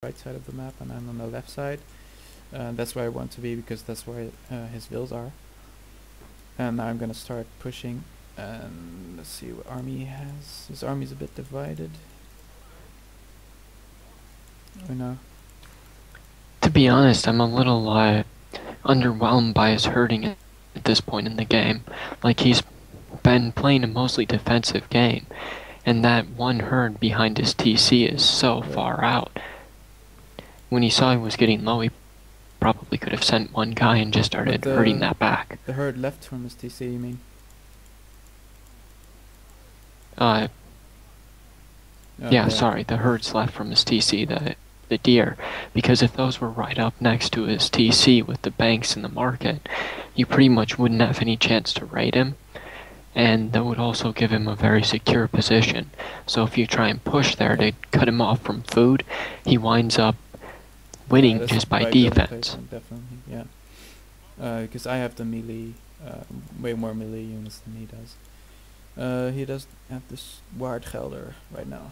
right side of the map, and I'm on the left side. That's where I want to be because that's where his vills are. And now I'm gonna start pushing. And let's see what army he has. His army's a bit divided. Oh no. To be honest, I'm a little underwhelmed by his herding at this point in the game. Like, he's been playing a mostly defensive game, and that one herd behind his TC is so far out. When he saw he was getting low, he probably could have sent one guy and just started herding that back. The herd left from his TC, you mean? Yeah, sorry, the herds left from his TC, the deer, because if those were right up next to his TC with the banks in the market, you pretty much wouldn't have any chance to raid him, and that would also give him a very secure position. So if you try and push there to cut him off from food, he winds up winning just by defense. Definitely, yeah. Because I have the melee, way more melee units than he does. He does have this Waardgelder right now.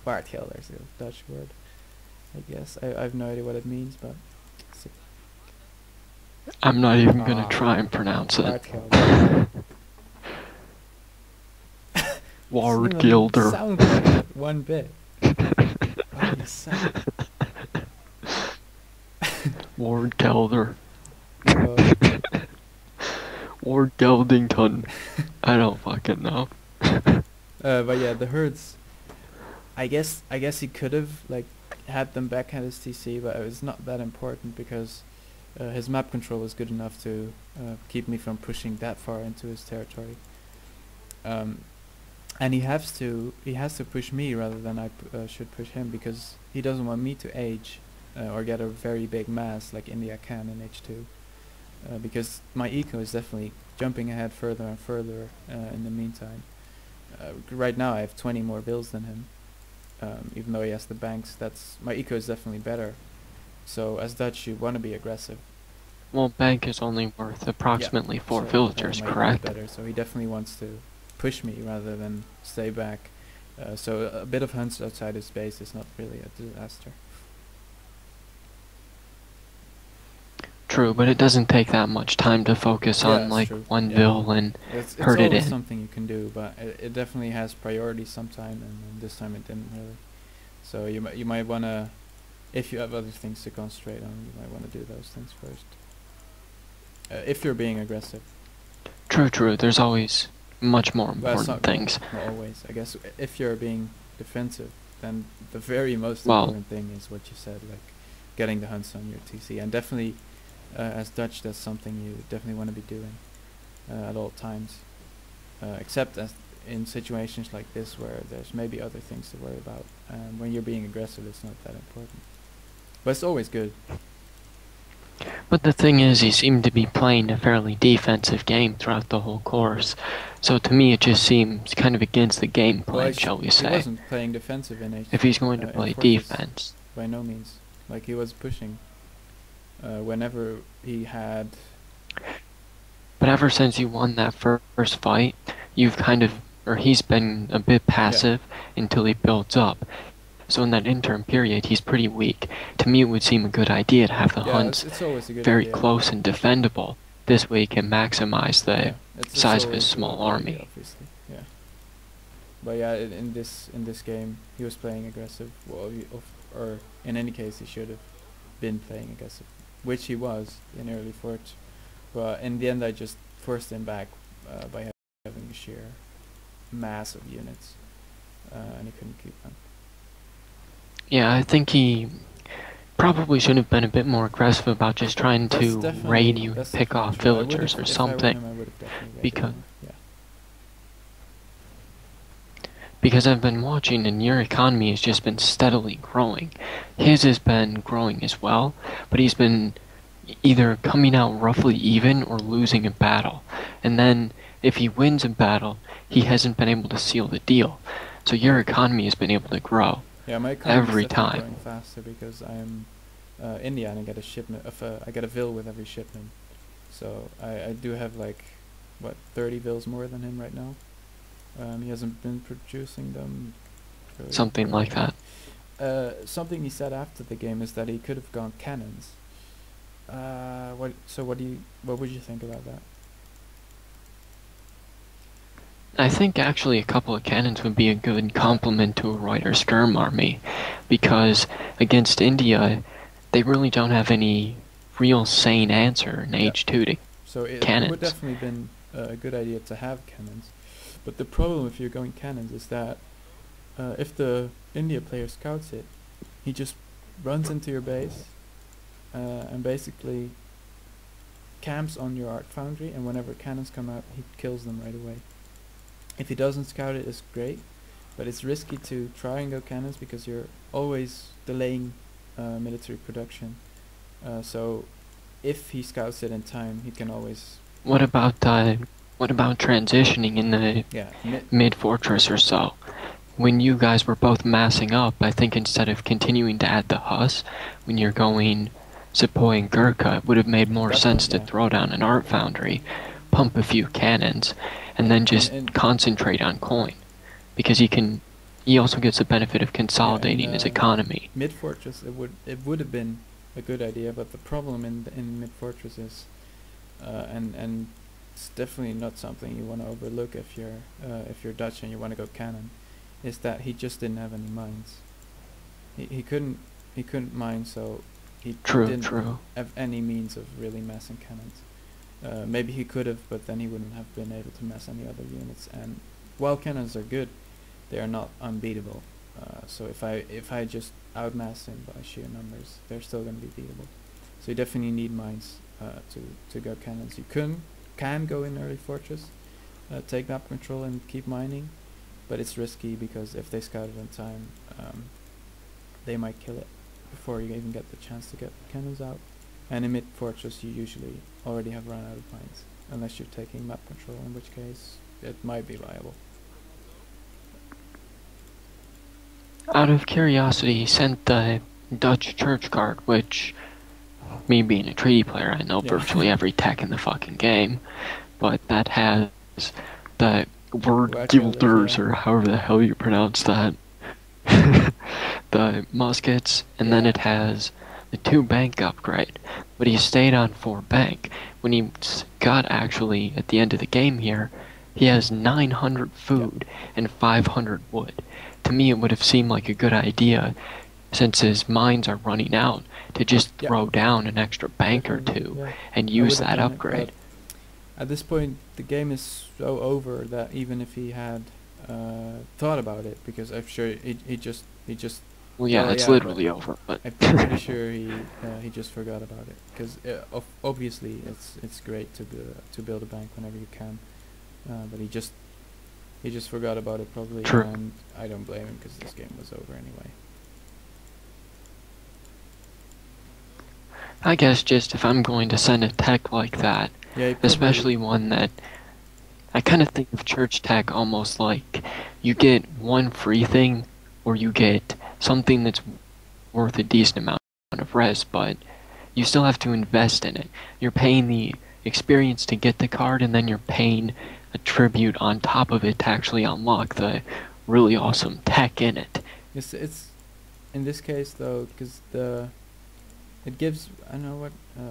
Waardgelder is a Dutch word, I guess. I have no idea what it means, but... I'm not even gonna try and pronounce it. Waardgelder. Sound like it one bit. Waardgelder. Wardgeldington. I don't fucking know. But yeah, the herds. I guess he could have like had them back at his TC, but it's not that important because his map control is good enough to keep me from pushing that far into his territory. And he has to push me rather than I should push him because he doesn't want me to age or get a very big mass like India can in H2. Because my eco is definitely jumping ahead further and further in the meantime. Right now I have 20 more bills than him. Even though he has the banks, my eco is definitely better. So as Dutch, you want to be aggressive. Well, bank is only worth approximately 4 villagers, correct? Better, so he definitely wants to push me rather than stay back. So a bit of hunts outside his base is not really a disaster. True, but it doesn't take that much time to focus on like one vill and herd it in. It's something you can do, but it definitely has priority sometime, and this time it didn't really. So you might wanna, if you have other things to concentrate on, you might wanna do those things first. If you're being aggressive. True. There's always much more important things. Not always, I guess. If you're being defensive, then the very most important thing is what you said, like getting the hunts on your TC, and definitely. As Dutch, that's something you definitely want to be doing at all times. Except as in situations like this where there's maybe other things to worry about. When you're being aggressive, it's not that important. But it's always good. But the thing is, he seemed to be playing a fairly defensive game throughout the whole course. So to me, it just seems kind of against the game plan, shall we say. He wasn't playing defensive in H2. If he's going to play defense. By no means. Like, he was pushing. Whenever he had... But ever since you won that first fight, you've kind of, or he's been a bit passive until he builds up. So in that interim period, he's pretty weak. To me, it would seem a good idea to have the hunts very close and defendable. This way he can maximize the size of his small army. Obviously. Yeah. But yeah, in this game, he was playing aggressive. Well, or in any case, he should have been playing aggressive. Which he was in early forge, but in the end I just forced him back by having a sheer mass of units, and he couldn't keep them. Yeah, I think he probably should have been a bit more aggressive about just trying to raid you and pick off villagers or something, because I've been watching and your economy has just been steadily growing. His has been growing as well, but he's been either coming out roughly even or losing a battle. And then if he wins a battle, he hasn't been able to seal the deal. So your economy has been able to grow every time. Growing faster because I'm India and I get a shipment I get a vill with every shipment. So I do have like 30 vills more than him right now. He hasn't been producing them. Something like that. something he said after the game is that he could have gone cannons. What would you think about that? I think actually a couple of cannons would be a good complement to a Reuter skirm army, because against India, they really don't have any real sane answer in H2 to so cannons. It would definitely been a good idea to have cannons, but the problem if you're going cannons is that if the India player scouts it, he just runs into your base and basically camps on your art foundry, and whenever cannons come out, he kills them right away. If he doesn't scout it, it's great, but it's risky to try and go cannons because you're always delaying military production. So if he scouts it in time, he can always... What about transitioning in the mid-fortress or so? When you guys were both massing up, I think instead of continuing to add the Hus, when you're going Sepoy and Gurkha, it would have made more sense to throw down an art foundry, pump a few cannons, and then just concentrate on coin, because he also gets the benefit of consolidating his economy. Mid-fortress, it would have been a good idea, but the problem in mid-fortress is, and it's definitely not something you want to overlook if you're Dutch and you want to go cannon, is that he just didn't have any mines. He couldn't mine, so he didn't have any means of really massing cannons. Maybe he could have, but then he wouldn't have been able to mass any other units. And while cannons are good, they are not unbeatable. So if I just outmass him by sheer numbers, they're still going to be beatable. So you definitely need mines to go cannons. You can go in early fortress, take map control and keep mining, but it's risky because if they scout it in time, they might kill it before you even get the chance to get cannons out. And in mid-fortress you usually already have run out of mines, unless you're taking map control, in which case it might be viable. Out of curiosity, he sent the Dutch church card, which, me being a treaty player, I know virtually every tech in the fucking game, but that has the word guilders, or however the hell you pronounce that, the muskets, and then it has the 2 bank upgrade, but he stayed on 4 bank. When he got actually at the end of the game here, he has 900 food and 500 wood. To me it would have seemed like a good idea, since his mines are running out, to just throw down an extra bank or 2 and use that upgrade. At this point the game is so over that even if he had thought about it, because I'm sure he just well, yeah, it's literally over, but I'm pretty sure he just forgot about it, because obviously it's great to build a bank whenever you can, but he just forgot about it probably. True. And I don't blame him, because this game was over anyway. I guess just if I'm going to send a tech like that, especially one that I kind of think of church tech almost like you get one free thing, or you get something that's worth a decent amount of res, but you still have to invest in it. You're paying the experience to get the card, and then you're paying a tribute on top of it to actually unlock the really awesome tech in it. It's in this case though, because it gives, I don't know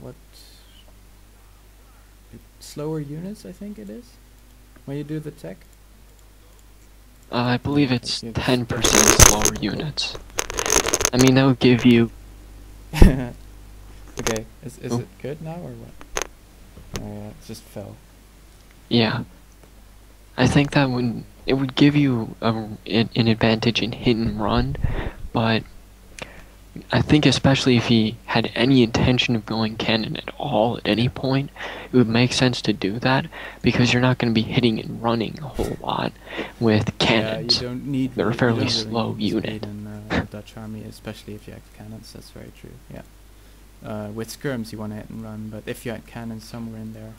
what slower units, I think it is, when you do the tech. I believe it's 10% slower units. I mean, that would give you... Okay, is it good now or what? Oh yeah, it just fell. Yeah. I think that it would give you an advantage in hit and run, but I think especially if he had any intention of going cannon at all at any point, it would make sense to do that, because you're not going to be hitting and running a whole lot with cannons. Yeah, you don't need. They're a fairly slow unit. In the Dutch army, especially if you have cannons. That's very true. Yeah. With skirms you want to hit and run, but if you had cannons somewhere in there,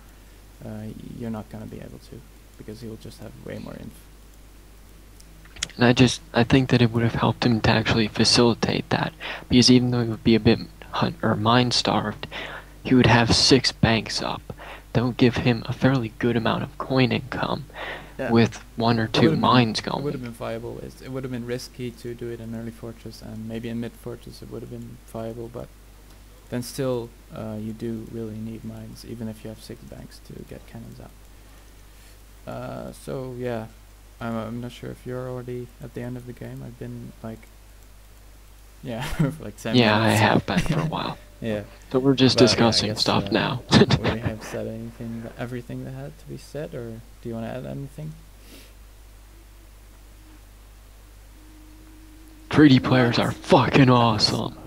you're not going to be able to, because you'll just have way more inf. And I think that it would have helped him to actually facilitate that, because even though he would be a bit mine starved, he would have 6 banks up, that would give him a fairly good amount of coin income Yeah. with 1 or 2 mines It would have going. been viable. It would have been risky to do it in early fortress, and maybe in mid fortress it would have been viable, but then still you do really need mines, even if you have 6 banks to get cannons out. So yeah, I'm not sure if you're already at the end of the game. I've been like, yeah, for like 10 Yeah, I minutes. have been for a while. Yeah. So we're just But, yeah, I discussing guess, stuff now. we have said everything that had to be said, or do you want to add anything? 3D players are fucking awesome.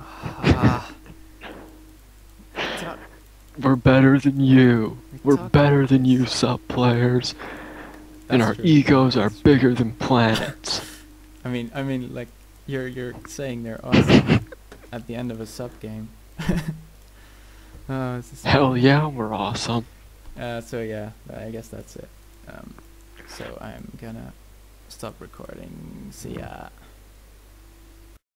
We're better than you. We're better than you, sub players. And our egos are bigger than planets. I mean, like you're saying they're awesome at the end of a sub game. Hell yeah, we're awesome. So yeah, I guess that's it. So I'm gonna stop recording. See ya.